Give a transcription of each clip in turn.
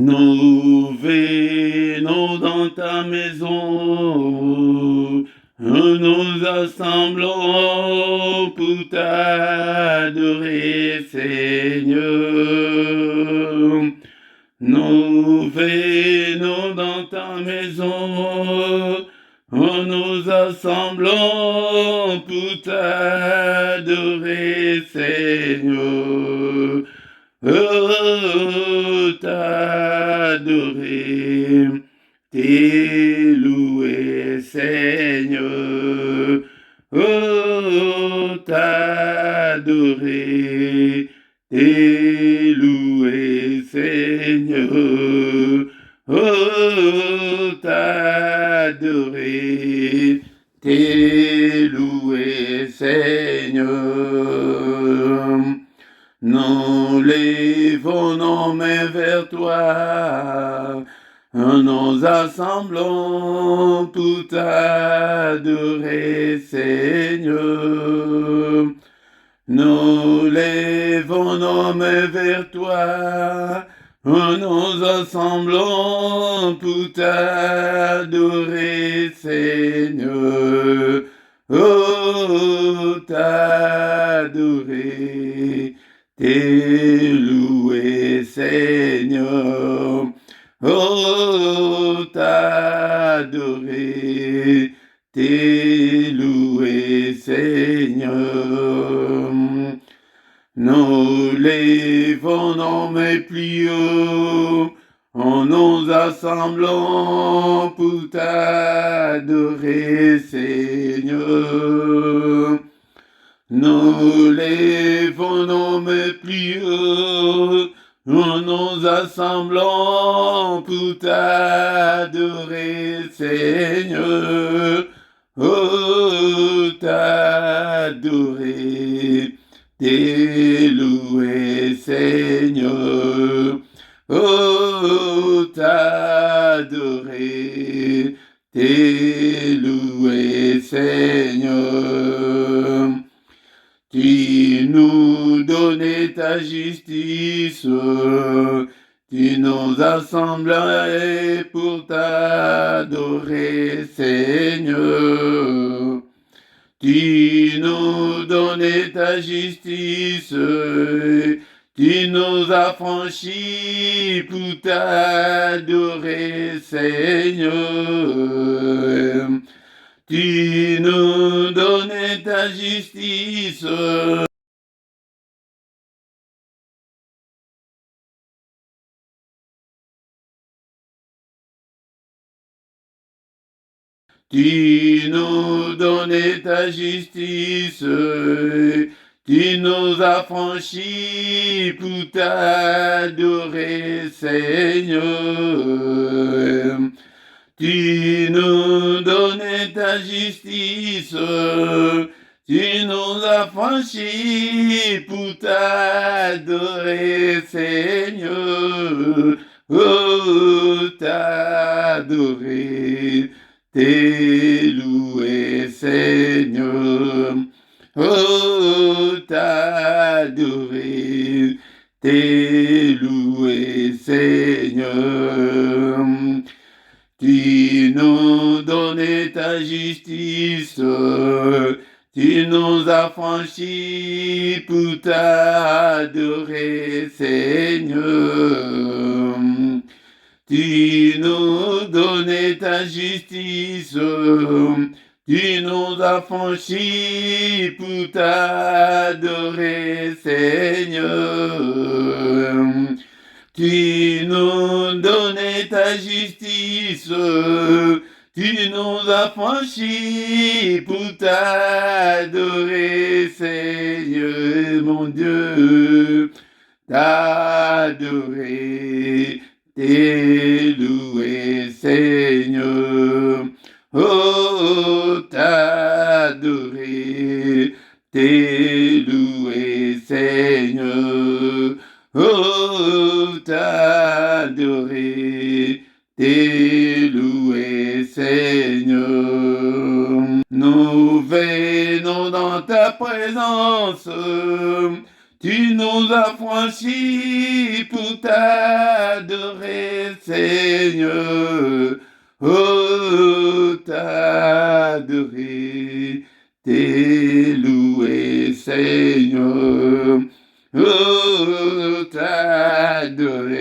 Nous venons dans ta maison, nous nous assemblons pour t'adorer, Seigneur. Nous venons dans ta maison, nous nous assemblons pour t'adorer, Seigneur. Oh, t'adorer, t'élouer, Seigneur. Oh, t'adorer, t'élouer, Seigneur. Oh, t'adorer, t'élouer, Seigneur. Nous levons nos mains vers toi, nous assemblons pour t'adorer, Seigneur. Nous levons nos mains vers toi, nous assemblons pour t'adorer, Seigneur. Oh, t'adorer, t'élouer, Seigneur. Oh, t'adorer, t'élouer, Seigneur. Nous levons nos mains plus haut, en nous assemblons pour t'adorer, Seigneur. Nous levons nos mains plus haut, nous nous assemblons pour t'adorer, Seigneur. Oh, t'adorer, t'élouer, Seigneur. Oh, t'adorer, t'élouer, Seigneur. Tu nous donnais ta justice, tu nous as semblés pour t'adorer, Seigneur. Tu nous donnais ta justice, tu nous as franchis pour t'adorer, Seigneur. Tu nous donnais ta justice. Tu nous donnais ta justice. Tu nous as franchis pour t'adorer, Seigneur. Tu nous donnais ta justice, tu nous as franchis pour t'adorer, Seigneur. Oh, t'adorer, t'élouer, Seigneur. Oh, t'adorer, t'élouer, Seigneur. Tu nous donnais ta justice, tu nous as franchis pour t'adorer, Seigneur. Tu nous donnais ta justice, tu nous as franchis pour t'adorer, Seigneur. Tu nous donnais ta justice, tu nous as franchis pour t'adorer, Seigneur, mon Dieu. T'adorer, t'élouer, Seigneur. Oh, t'adorer, t'élouer, Seigneur. Oh, t'adorer, t'élouer, Seigneur. Nous venons dans ta présence, Tu nous as franchis pour t'adorer, Seigneur. Oh, t'adorer, t'es loué, Seigneur. Oh, t'adorer,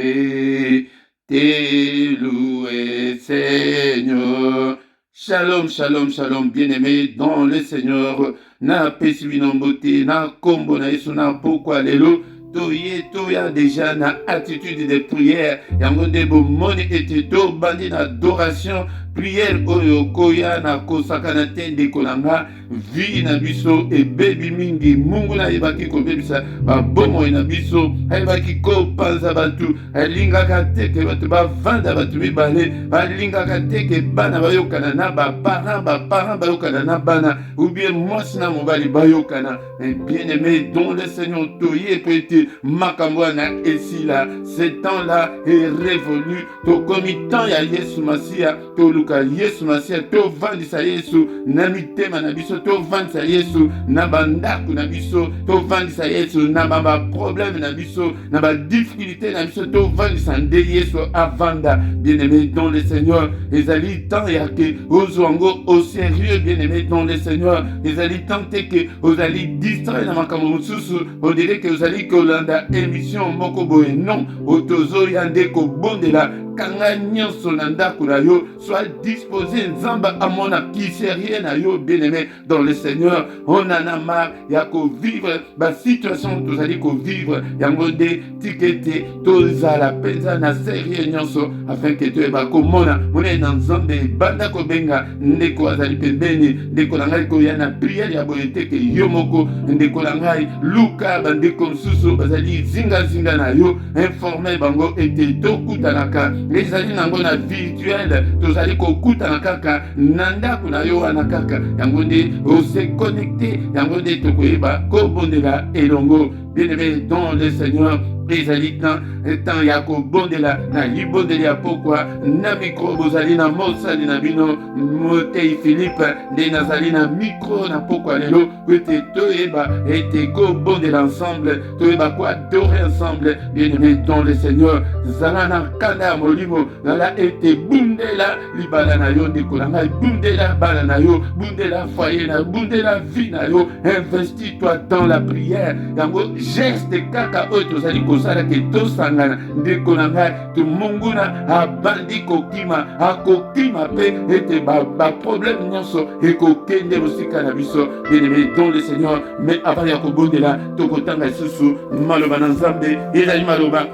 t'es loué, Seigneur. Shalom, shalom, shalom, bien-aimés dans le Seigneur. Na pesi na beauté, na kombo na yesu na pourquoi lelo. Toya déjà na attitude de prière. Yango de bomoni ete to bandi na adoration. Prière oyo koya na kosaka na tende kolanga. Vi na biso e bebi mingi. Mungu na yebaki ko bebisa. Ba bomo na biso. Ayebaki ko panza batu. Alingaka teke batu ba vanda batu mibale. Alingaka teke bana bayokana na ba parents bayokana na bana. Ou bien mwasi na mobali bayokana. Bien aimé dont le Seigneur toye peut être Makambwana esila, ce temps-là est révolu. To komitan ya Yesu Masia, to luka Yesu Masia, to vandisa Yesu, na mitema na biso, to vandisa Yesu, na bandaku na biso, to vandisa Yesu, na ba problème na biso, na ba difficulté na biso, to vandisa nde Yesu avanda. Bien-aimé dans le Seigneur, ezali temps ya ke ozwango au sérieux, bien-aimé dans le Seigneur, ezali temps te ke ozali distrait na makambo mosusu, on dirait que ozali kolanda émission moko boye non otozo yande ko bondela kanga nyonso na ndako na yo soit disposé nzamba amona kiserie na yo bien-aimé dans le Seigneur. On en a marre ya ko vivre ba situation tozali ko vivre yango de tikete tozala penza na serie nyonso afin que tu ba komona mona na nzambe banda ko benga ndeko azali pembeni ndeko na ngai ko ya na prière ya boye te ke yo moko ndeko na ngai luka bandeko nsusu bazali zinga na yo informé bango ete tokutanaka ezali nango na virtuel tozali kokutana kaka na ndako na yo wana kaka yango nde ose connecté yango nde tokoyeba kobondela elongo bien-aimé dans le Seigneur. Ezali temps ya kobondela na libondeli ya pokwa na micro bozali na mosali na bino Motei Philippe nde nazali na micro na pokwa lelo ete toyeba ete kobondela ensemble toyeba ko adorer ensemble bien-aimé dans le Seigneur. Zala na kanda ya molimo zala ete bundela libala na yo ndeko na ngai bundela bana na yo bundela foyer na bundela vie na yo investis-toi dans la prière yango geste kaka oyo tozali kosala ke tosangana ndeko na ngai tumunguna abandi kokima akokima pe ete ba problème nyonso ekokende mosika na biso bien-aimé dans le Seigneur. Mais avant ya kobondela tokotanga susu maloba na nzambe ezali maloba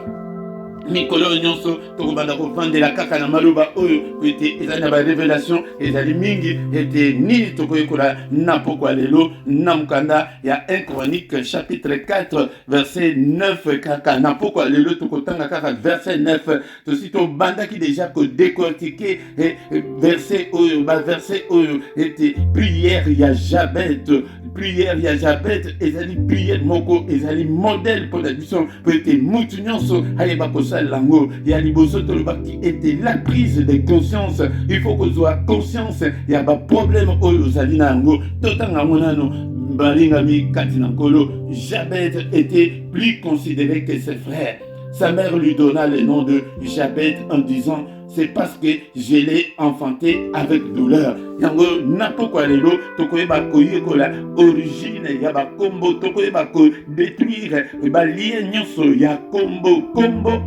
mikolo nyonso tokobanda kovandela kaka na maloba oyo ete ezali na barévélation ezali mingi ete nini tokoyekola na pokwa lelo na mokanda ya 1 Chronique chapitre 4 verset 9 kaka na pokwa lelo tokotanga kaka verset 9 tosi tobandaki déjà kodécortiquer verset oyo ete prière ya Jabet prière ya Jabet ezali prière moko ezali modèle pour la mission pour ete mutu nyonso ayeba lango ya liboso tolobaki était la prise de conscience. Il faut que soit conscience ya ba problème oyo zali na yango totanga monano balingami kati na nkolo. Jabet était plus considéré que ses frères. Sa mère lui donna le nom de Jabet en disant c'est parce que je l'ai enfanté avec douleur. Yango napokwa lelo tokoyeba koyekola origine ya bakombo tokoyeba ko détruire ba lien nyonso ya kombo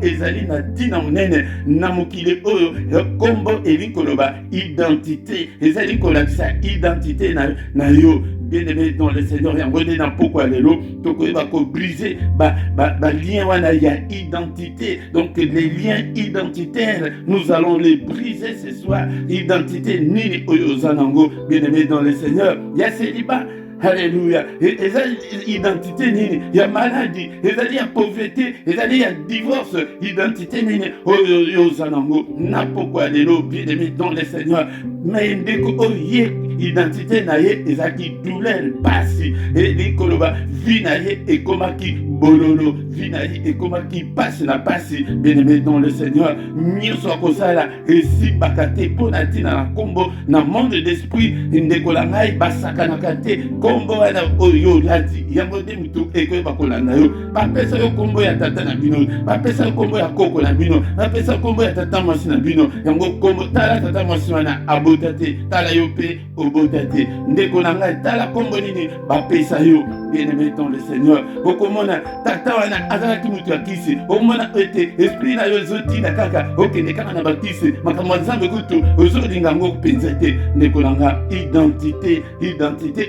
ezali na tina munene na mokili oyo kombo elikoloba identité ezali kolakisa identité na yo. Bien-aimé dans le Seigneur, yango nde na pokwa lelo tokoyeba ko briser ba lien wana ya identité. Donc les liens identitaires nous allons les briser ce soir. Identité nini oyo zanango bien-aimé dans le Seigneur. Il y a célibat. Alléluia. Ezali identité nini ya maladie, ezali ya pauvreté, ezali ya divorce, identité nini oyo zanango na pokwa lelo bien-aimé dans le Seigneur. Mais ndeko oye identité na ye ezaki douleur pasi eli koloba vie na ye ekomaki bololo vie na ye ekomaki pasi na pasi. Bien-aimé dans le Seigneur, nyonso akozala esimbaka te mpona ntina na nkombo na monde d'esprit ndeko na ngai basakanaka te nkombo wana oyo olati yango nde motu ekoyeba kolanda yo. Bapesa yo nkombo ya tata na bino, bapesa yo nkombo ya koko na bino, bapesa yo nkombo ya tata mwasi na bino, yango nkombo tala tata mwasi wana abota te, tala yo mpe obota te. Ndeko na ngai tala nkombo nini bapesa yo. Bien-aimé dans le Seigneur, okomona tata wana azalaki motu ya kisi, omona ete esprit na yo ezotinda kaka okende kaka na bakisi makambo ya nzambe kutu ozolinga yango mpenza te. Ndeko na nga identité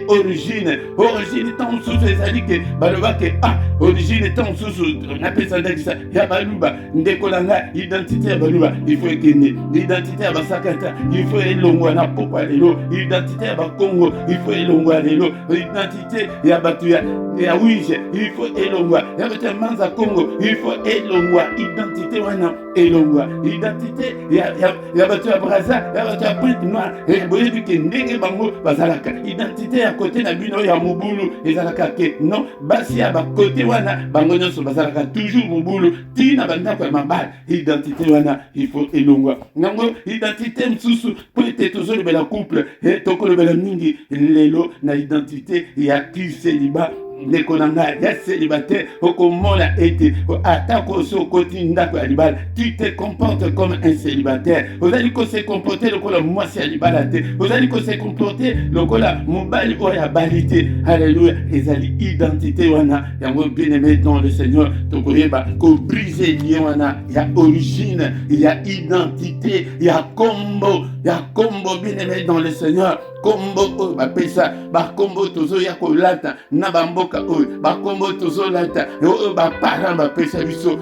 origine ntango mosusu ezali ke balobake origine ntango mosusu napesa ndakisa ya baluba. Ndeko na nga identité ya baluba ifo ekende, identité ya basakata ifo elongwa na pokwa lelo, identité ya bakongo ifo elongwa lelo, identité ya bato ya wije ifo elongwa, ya bato ya manza kongo ifo elongwa, identité wana elongwa, identité ya bato ya braza ya bato ya pointe noire boyebi ke ndenge bango bazalaka. Identité ya kote na bino ya mobulu ezalaka ke non, basi ya bakote wana bango nyonso bazalaka toujours mobulu tina bandako ya mabala. Identité wana ifo elongwa nango. Identité mosusu po ete tozolobela couple tokolobela mingi lelo na identité ya kiseliba. Ndeko na ngai ya célibataire okomona ete atako so koti ndako ya libala tu te comportes comme un célibataire. Ozali ko se comporter lokola mwasi ya libala te, ozali ko se comporter lokola mobali oyo abali te. Alléluia. Ezali identité wana yango. Bien-aimé dans le Seigneur, tokoyeba ko briser lien wana ya origine ya identité ya kombo bien-aimé dans le Seigneur. Kombo oyo bapesa bakombo tozoya kolata na bamboka oyo bakombo tozolata oyo baparent bapesa biso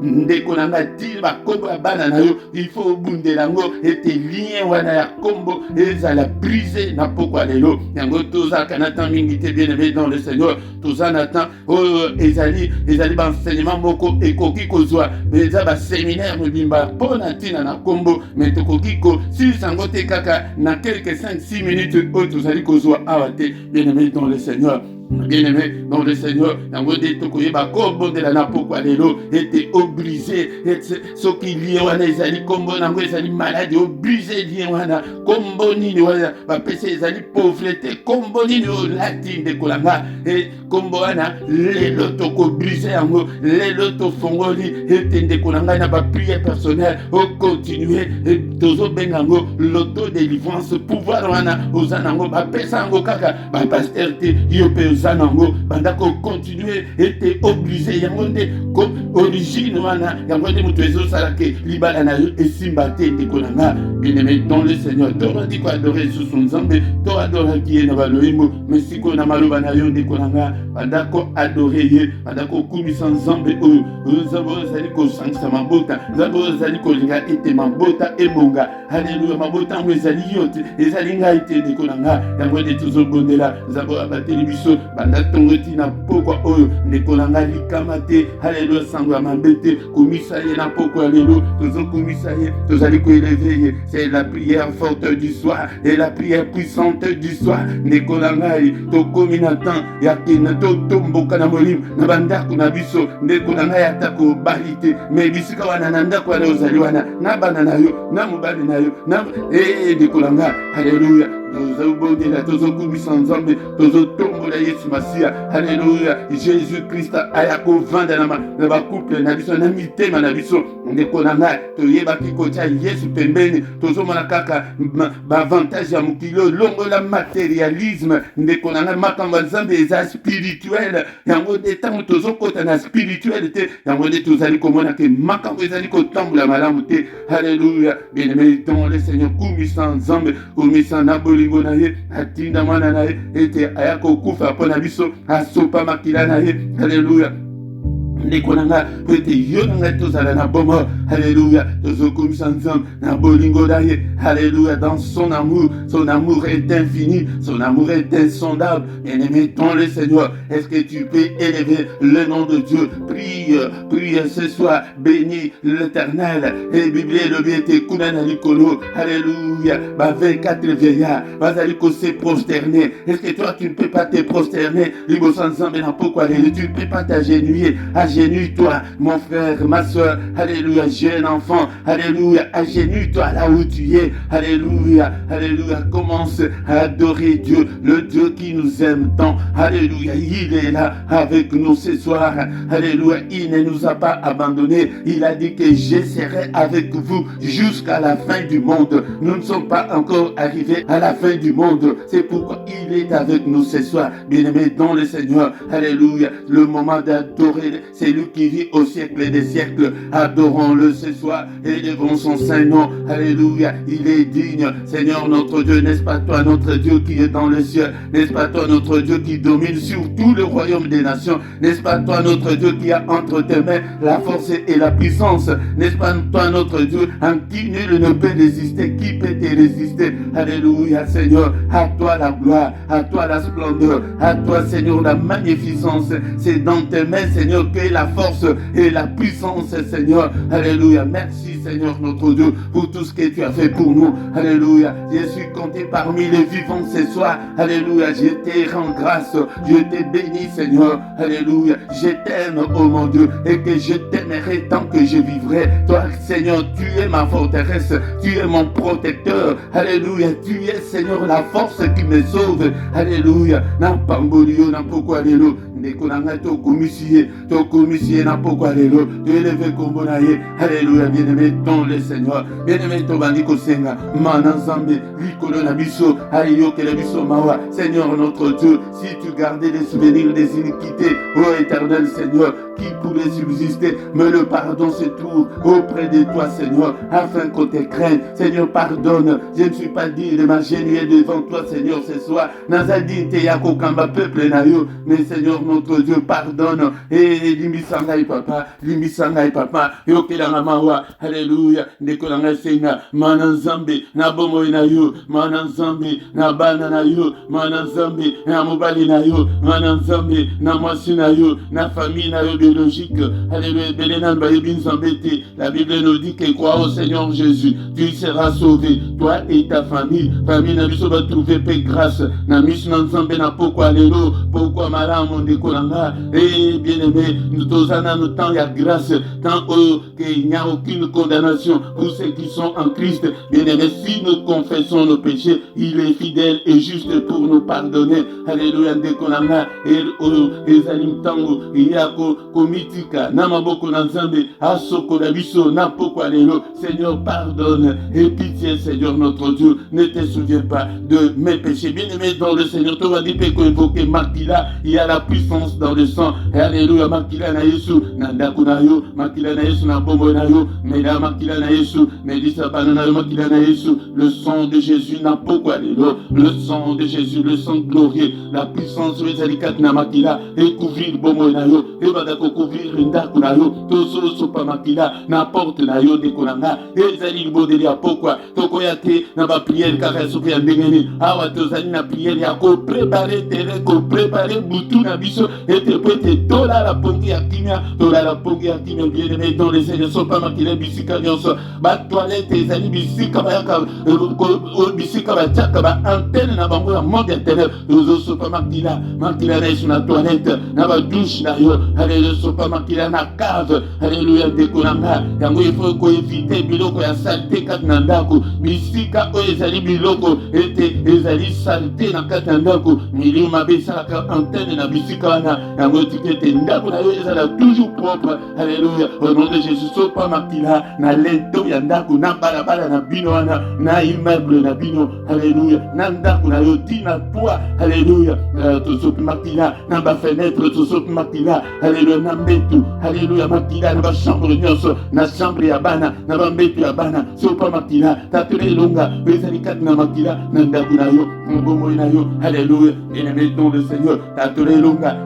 ndeko na ngai ti bakombo ya bana na yo ifo obundela yango ete lien wana ya kombo ezala brise na pokwa lelo. Yango tozalaka na temps mingi te bien-aimé dans le Seigneur, toza na temps oyo ezali baenseignement moko ekoki kozwa eza baséminaire mobimba mpona ntina na kombo, me tokoki kosilisa yango te kaka na quelques 5-6 minutes oyo tozali kozwa awa te. Bien-aimé dans le Seigneur, bien-aimé dans le Seigneur, yango nde tokoyeba kobondela na pokwa lelo ete obrise ete soki lien wana ezali kombo nango ezali maladi obrise lien wana kombo nini wana bapesa ezali pauvreté kombo nini olati ndeko na nga kombo wana lelo tokobrise yango, lelo tofongoli ete ndeko na ngai na baprière personnelle okontinue tozobenga yango l'autodélivrance. Pouvoir wana oza nango bapesa yango kaka bapaster te yo mpe oza nango bandako continue ete oblige yango nde origine wana yango nde moto ezosalake libala na yo esimba te. Ndeko na nga bien-aimé dans le Seigneur, torandi ko adore susu nzambe to adoraki ye na baloyimo mesiko na maloba na yo ndeko na nga bandako adore ye bandako kumisa nzambe oyo nzambe ozali kosangisa mabota, nzambe ozali kolinga ete mabota ebonga. Haleluya. Mabota yango ezali yo te ezali ngai te ndeko na nga yango nde tozobondela nzambe abateli biso banda tongo tina pokwa oyo ndeko na nga likama te. Haleluya. Sango ya mabe te komisa ye na pokwa lelo tozokomisa ye tozali koeleve ye. C'est la prière forte du soir et la prière puissante du soir. Ndeko na ngai tokomi na temps ya kena totomboka na molimo na bandako na biso. Ndeko na ngai atako bali te me bisika wana na ndako wana ozali wana na bana na yo na mobali na yo na ndeko na ngai. Haleluya. tozobondela tozokumisa nzambe tozotombola yesu masiya. Haleluya. Jésus Christ aya kovanda na bakuple na biso na mitema na biso. Ndeko na ngai toyebaki kotia yesu pembeni tozomona kaka baavantage ya mokili longola materialisme. Ndeko na ngai makambo ya nzambe eza spirituel yango nde ntango tozokota na spirituel te yango nde tozali komona ke makambo ezali kotambola malamu te. Haleluya. Bien-aimé dans le Seigneur, kumisa nzambe kumisa na bolingo na ye atinda mwana na ye ete aya kokufa mpo na biso asopa makila na ye. Haleluya. Nekonanga pete yonanga tozala na bomo. Alléluia. Tozokumisa nzambe na bolingo daye. Alléluia. Dans son amour est infini, son amour est insondable. Bien-aimé dans le Seigneur, est-ce que tu peux élever le nom de Dieu? Prie ce soir, bénis l'Éternel. Et Bible le biete kunana likolo. Alléluia. 24 vieillards, bazaliko se prosterner. Est-ce que toi tu ne peux pas te prosterner? Libosan nzambe na pokwa lelo, tu ne peux pas t'agenouiller. Agenouille-toi, mon frère, ma soeur. Alléluia, jeune enfant. Alléluia, agenouille-toi là où tu es. Alléluia, alléluia. Commence à adorer Dieu, le Dieu qui nous aime tant. Alléluia, il est là avec nous ce soir. Alléluia, il ne nous a pas abandonnés. Il a dit que je serai avec vous jusqu'à la fin du monde. Nous ne sommes pas encore arrivés à la fin du monde. C'est pourquoi il est avec nous ce soir. Bien-aimés dans le Seigneur. Alléluia, le moment d'adorer, c'est lui qui vit au siècle des siècles. Adorons-le ce soir et élevons son saint nom. Alléluia, il est digne. Seigneur notre Dieu, n'est-ce pas toi notre Dieu qui est dans le ciel? N'est-ce pas toi notre Dieu qui domine sur tout le royaume des nations? N'est-ce pas toi notre Dieu qui a entre tes mains la force et la puissance? N'est-ce pas toi notre Dieu en qui nul ne peut résister? Qui peut te résister? Alléluia Seigneur, à toi la gloire, à toi la splendeur, à toi Seigneur la magnificence. C'est dans tes mains Seigneur que la force et la puissance Seigneur. Alléluia, merci Seigneur notre Dieu pour tout ce que tu as fait pour nous. Alléluia, je suis compté parmi les vivants ce soir. Alléluia, je te rends grâce, je te bénis Seigneur. Alléluia, je t'aime oh mon Dieu et que je t'aimerai tant que je vivrai. Toi Seigneur, tu es ma forteresse, tu es mon protecteur. Alléluia, tu es Seigneur la force qui me sauve. Alléluia, Nampambolio, Nampokwa Lelo, Nekonanga Tokumisie, Nampokwa Lelo, tu élevé Kombonaye. Alléluia, bien-aimé dans le Seigneur, bien-aimé Tobandiko Senga, Mananzambe, Likolo Nabiso, Ayo Kelebiso Mawa. Seigneur notre Dieu, si tu gardais les souvenirs des iniquités, ô éternel Seigneur, qui pourrait subsister, mais le pardon se trouve auprès de toi Seigneur, afin qu'on te craigne. Seigneur, pardonne, je ne suis pas digne de m'agenouiller devant toi Seigneur ce soir. Nazadi te yako kamba peuple nayo, mais Seigneur notre Dieu, pardonne. Et limisangai papa, yokelanga mawa. Alléluia, ndekolanga senga, mananzambe, na bomo nayo, mananzambe, na bana nayo, mananzambe, na mobali nayo, mananzambe, na mwasi nayo, na famille nayo biologique. Alléluia, Bélénan Bayebin Zambete. La Bible nous dit que crois au Seigneur Jésus, tu seras sauvé, toi et ta famille. Famille Nabiso va trouver paix grâce. Namis Nanzambe na pourquoi lelo, pourquoi malam on décolanga. Et bien aimé, nous tous en nous temps il y a grâce, tant qu'il n'y a aucune condamnation pour ceux qui sont en Christ. Bien aimé, si nous confessons nos péchés, il est fidèle et juste pour nous pardonner. Alléluia, décolanga. Et Zalim Tango, Yako, Komitika, Namaboko Nanzambe, Asoko Nabiso, Napokwa Lelo. Seigneur, pardonne et pitié, Seigneur notre Dieu. Ne te souviens pas de mes péchés. Bien aimé dans le Seigneur, tu vas dire que évoquer Makila, il y a la puissance dans le sang. Alléluia, Makila na Yesu, Nandaku na yo, Makila na Yesu, Nabombo na yo, Meda Makila na Yesu, Medisa Banana Makila na Yesu. Le sang de Jésus n'a pas quoi Lelo. Le sang de Jésus, le sang glorieux, la puissance de Zalikat na Makila, et couvrir Bomo na yo, et Badako couvrir Ndaku na yo, Toso Sopa Makila, n'apporte na yo de Konanga, et Zali Bodeli à pourquoi, Tokoyate, n'a pas prière, car elle souffre en dégané, Awa Tozani na prière, Yako préparer terrain, préparer Boutou na biso, et te prêter Tola la Pongi à Kimia, Tola la Pongi à Kimia, bien aimé dans les Seigneurs, Sopa Makila, Bissika, Nyonso, Ba toilette, et Zali Bissika, Bissika, Tchaka, antenne, na bango, la monde internet, Ozo Sopa Makila, Makila na sur la toilette, na ba douche na yo, Alléluia, Sopa Makila na cave, Alléluia, Dekonanga, Yango il faut éviter biloko ya saleté kat na ndako, Bissika, Ezali biloko, ete ezali saleté na kat na ndako, Milieu mabe salaka antenne na Bissika wana, Yango tikete ndako na yo ezala toujours propre, Alléluia, au nom de Jésus, Sopa Makila, na lento ya ndako, na balabala na bino wana, na immeuble na bino, Alléluia, na ndako na yo, tina toi, Alléluia, Sopa Makila, na ba fenêtre, Sopa Makila, Alléluia, na mbetu haleluya makila na chambre nyonso na chambre ya bana na bambetu ya bana sopa makila tatula elonga ezali kati na makila na ndako na yo ngomoi na yo haleluya bien-aimé dans le Seigneur tatula elonga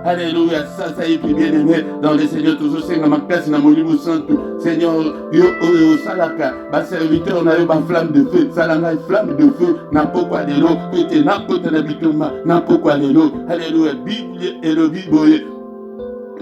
haleluya sasa hivi bien-aimé dans le Seigneur tozosenga makasi na molimo santo Seigneur yo oyo salaka ba serviteur na yo ba flamme de feu salanga flamme de feu na pokwa lelo ete na kota na bitoma na pokwa lelo haleluya Bible et le Bible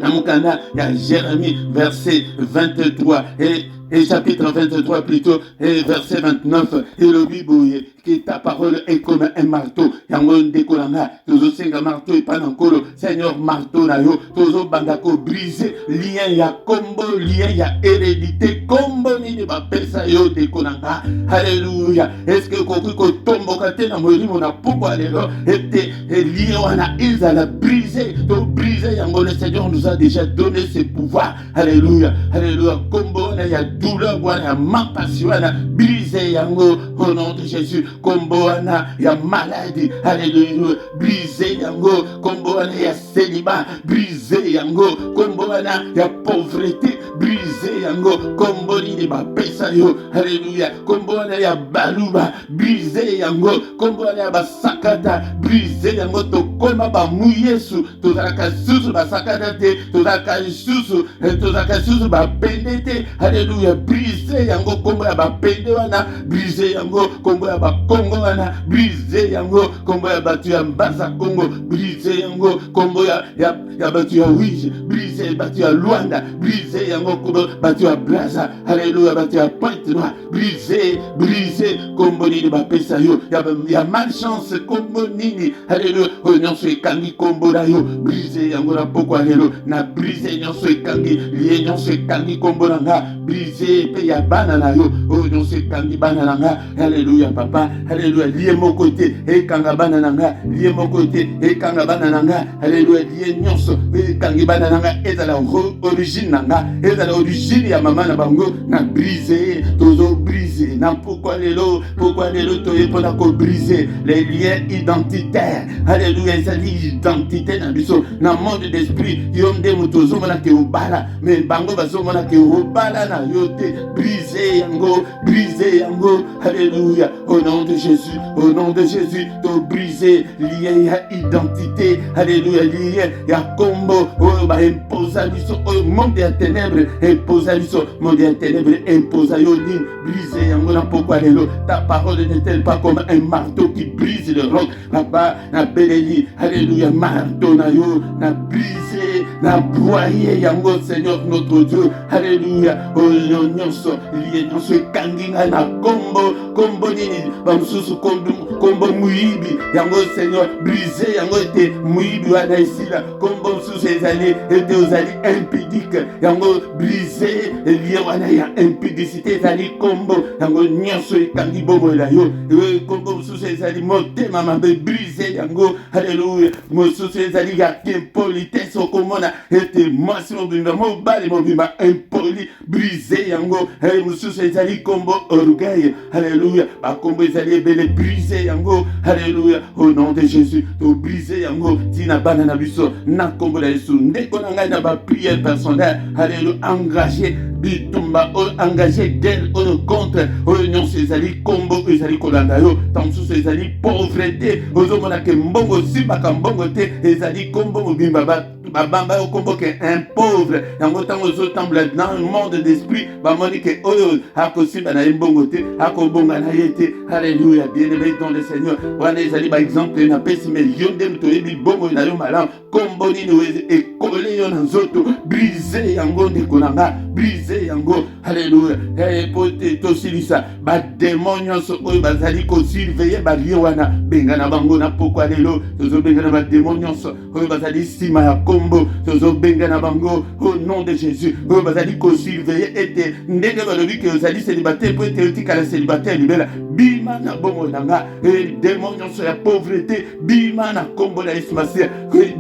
na mukanda ya Jérémie verset 23 et chapitre 23 plutôt, et verset 29, et le Bible, que ta parole est comme un marteau. Yangon dekolanga, tozo senga marteau et pas encore, Seigneur marteau na yo, tozo bandako brisé, lien ya combo, lien ya hérédité, combo ni de ba pesa yo dekolanga. Alléluia. Est-ce que ko tombo kate na molimo na pourquoi lelo était lié wana izala brisé, to brisé yango le Seigneur nous a déjà donné ses pouvoirs. Alléluia. Alléluia. Combo na ya douleur wana ma passion wana brisé yango au nom de Jésus kombo wana ya maladie alléluia brisé yango kombo wana ya célibat brisé yango kombo wana ya pauvreté brisé yango kombo ni ba pesa yo alléluia kombo wana ya baluba brisé yango kombo wana ya basakata brisé yango to koma ba muyesu to zaka susu basakata te to zaka susu ba pendete alléluia brisé yango kombo ya bapende wana brisé yango kombo ya bakongo wana brisé yango kombo ya batu ya Mbaza Kongo brisé yango kombo ya batu ya Wige brisé batu ya Luanda brisé yango kombo batu ya Braza alléluia batu ya Pointe-Noire brisé kombo ni bapesa yo ya malchance kombo nini alléluia nyonso ekangi kombo na yo brisé yango na pokwa lelo na brisé nyonso ekangi lié nyonso ekangi kombo na nga brisé pe ya bana na yo oyo se kangi bana na nga alléluia papa alléluia lié moko te ekanga bana na nga lié moko te ekanga bana na nga alléluia lié nyonso ekangi bana na nga ezala origine na nga ezala origine ya mama na bango na brisé tozo brisé na pourquoi lelo toye pona ko brisé les liens identitaires alléluia ezali identité na biso na monde d'esprit yo nde motozo mona ke obala mais bango bazo mona ke obala na yo te brisé yango alléluia au nom de Jésus to brisé lié ya identité alléluia lié ya combo o ba imposa biso o monde ya ténèbres imposa biso monde ya ténèbres imposa yo ni brisé yango na pourquoi lelo ta parole n'est-elle pas comme un marteau qui brise le roc papa na beleli alléluia marteau na yo na brisé na broyé yango Seigneur notre Dieu alléluia o nyonso lié nyonso kanginga na kombo nini bamsusu kombo muibi yango Seigneur brisé yango ete muibi wana isila kombo msusu ezali ete ozali impudique yango brisé lié wana ya impudicité ezali kombo yango nyonso ekangi bomo na yo kombo msusu ezali motema mabe brisé yango alléluia mosusu ezali ya impolitesse okomona ete mwasi mobimba mobali mobimba impoli brisé yango mosusu ezali kombo orgueil alléluia bakombo ezali ebele brisé yango alléluia au nom de Jésus to brisé yango tina bana na biso na kombo na Yesu ndeko na ngai na ba prière personnelle alléluia engagé bitumba engagé d'elle au contre nyonso ezali kombo ezali kolanda yo tansusu ezali pauvreté ozomona ke mbongo simbaka mbongo te ezali kombo mobimba babamba yo kombo ke un pauvre yango ntango ozotambola dans le monde d'esprit bamoni ke oyo akosimba na ye mbongo te akobonga na ye te alléluia bien-aimé dans le Seigneur wana ezali baexemple napesi me yo nde toyebi bongo na yo malamu kombo nini ekole yo na nzoto brise yango ndeko na nga brise yango alléluia po te tosilisa bademo nyonso oyo bazali kosurveille balie wana benga na bango na pokwa lelo tozobenga na bademo nyonso oyo bazali nsima ya kombo tozobenga na bango au nom de Jésus oyo bazali kosurveille ete ndenge balobi ke ozali célibataire po ete otikala célibataire libela bima na bongo na nga demo nyonso ya pauvreté bima na kombo na Yesu Masiya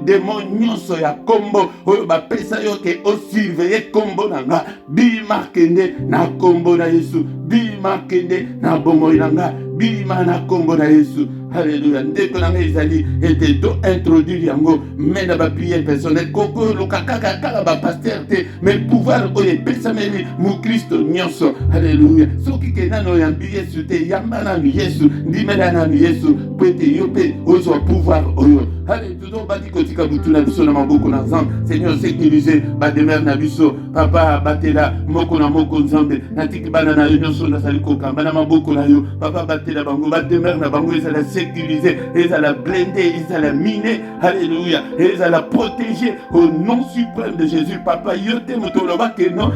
demo nyonso ya kombo oyo bapesa yo ke osurveille kombo na nga bima kende na kombo na Yesu bima kende na bomoi na nga, bima na kombo na Yesu. Alléluia. Ndeko na nga ezali ete to introduire yango mais na ba prière personnelle koko lokaka kala ba pasteur te mais pouvoir oye pesameli mu Kristo nyonso. Alléluia. Soki ke nano yambi Yesu te yamba na Yesu ndimela na Yesu pete yope ozo pouvoir oyo. Allez, tout le bati kotika butu na biso na maboko na Nzambe. Seigneur sécuriser ba demeure na biso. Papa batela moko na moko Nzambe. Natiki bana na yo nyonso na sali kokamba na maboko na yo. Papa batela bango ba demeure na bango ezala sécuriser, ezala blender, ezala miner. Alléluia. Ezala protéger au nom suprême de Jésus. Papa yote motoloba ke non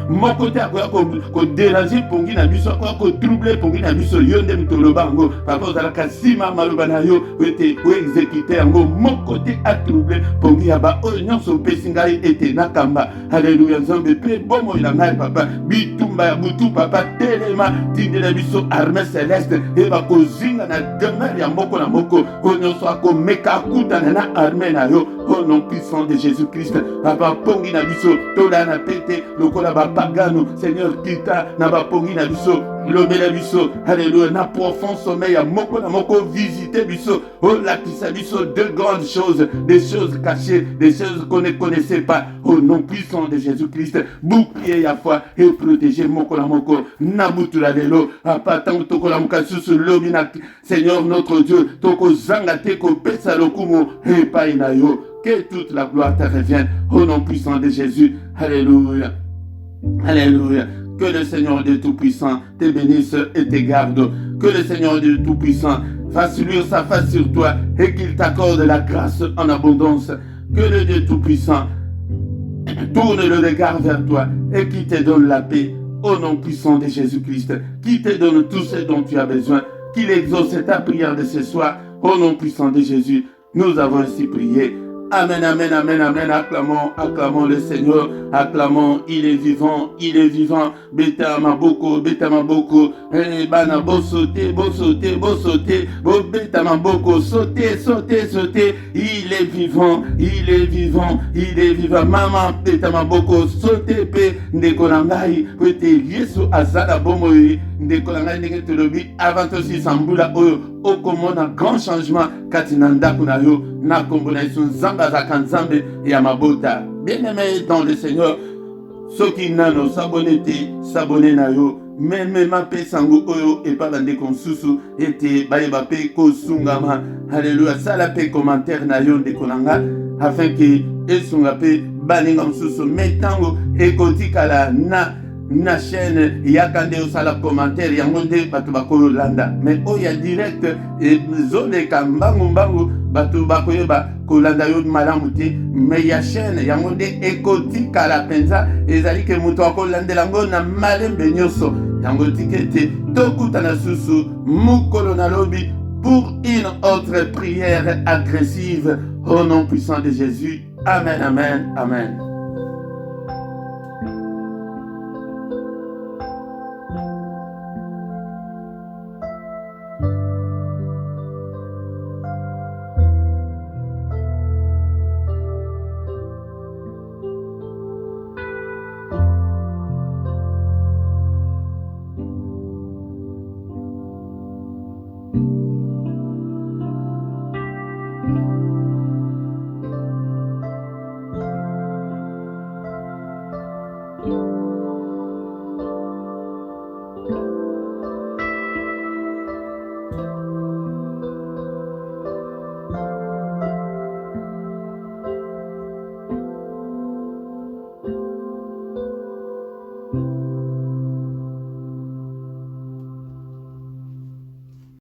mon côté akoya ko déranger pongi na biso akoya ko troubler pongi na biso yonde motoloba ngo. Papa ozala kasima maloba na yo ete o exécuter mon côté a troublé pour qu'il y a ba nyonso pesingai ete nakamba. Alléluia. Nzambe pe bomo ila ngai papa bitumba ya butu papa telema tindela biso armée céleste et ba kozinga na demeure ya moko na moko nyonso akomeka akutana na armée na yo au nom puissant de Jésus-Christ. Papa pongi na biso tola na pete lokola ba pagano Seigneur kita na ba pongi na biso lobela biso. Alléluia. Na profond sommeil ya moko na moko visiter biso oh la kisa biso de grandes choses, des choses cachées, des choses qu'on ne connaissait pas. Au nom puissant de Jésus-Christ, bouclier à foi et protéger moko la moko. Nabutu la lelo, apatan toko la muka susu lobina. Seigneur notre Dieu, toko zangate ko pesa lokumo et pa inayo. Que toute la gloire te revienne. Au nom puissant de Jésus. Alléluia. Alléluia. Que le Seigneur Dieu Tout-Puissant te bénisse et te garde. Que le Seigneur Dieu Tout-Puissant fasse luire sa face sur toi et qu'il t'accorde la grâce en abondance. Que le Dieu Tout-Puissant tourne le regard vers toi et qu'il te donne la paix au nom puissant de Jésus-Christ. Qu'il te donne tout ce dont tu as besoin. Qu'il exauce ta prière de ce soir au nom puissant de Jésus. Nous avons ainsi prié. Amen, amen, amen, amen. Acclamons, acclamons le Seigneur. Acclamons, il est vivant, il est vivant. Beta maboko, eh bana bo sauter, bo sauter, bo sauter, bo beta maboko, sauter, sauter, sauter. Il est vivant, il est vivant, il est vivant. Maman beta maboko, sauter pe ndekolangai, pete Yesu azala bomoi, ndekolangai ndenge tolobi avant aussi sambula oyo okomona grand changement katinanda kunayo na kombo na Yesu nzamba za kanzambe ya mabota. Bien-aimé dans le Seigneur, soki nano s'abonner na yo même ma pe sango oyo et pas bande konsusu ete bayeba pe ko sungama. Alléluia. Sala pe commentaire na yo ndekonanga afin que esunga pe baninga msusu metango ekotikala na chaîne yakande osala commentaire yango nde bato bakolanda mais oya direct ezoleka mbangu bato bakoyeba kolanda yo malamu te mais ya chaîne yango nde ekotikala penza ezali ke moto akolandela yango na malembe nyonso yango tikete tokutana susu mokolo na lobi pour une autre prière agressive au nom puissant de Jésus. Amen, amen, amen.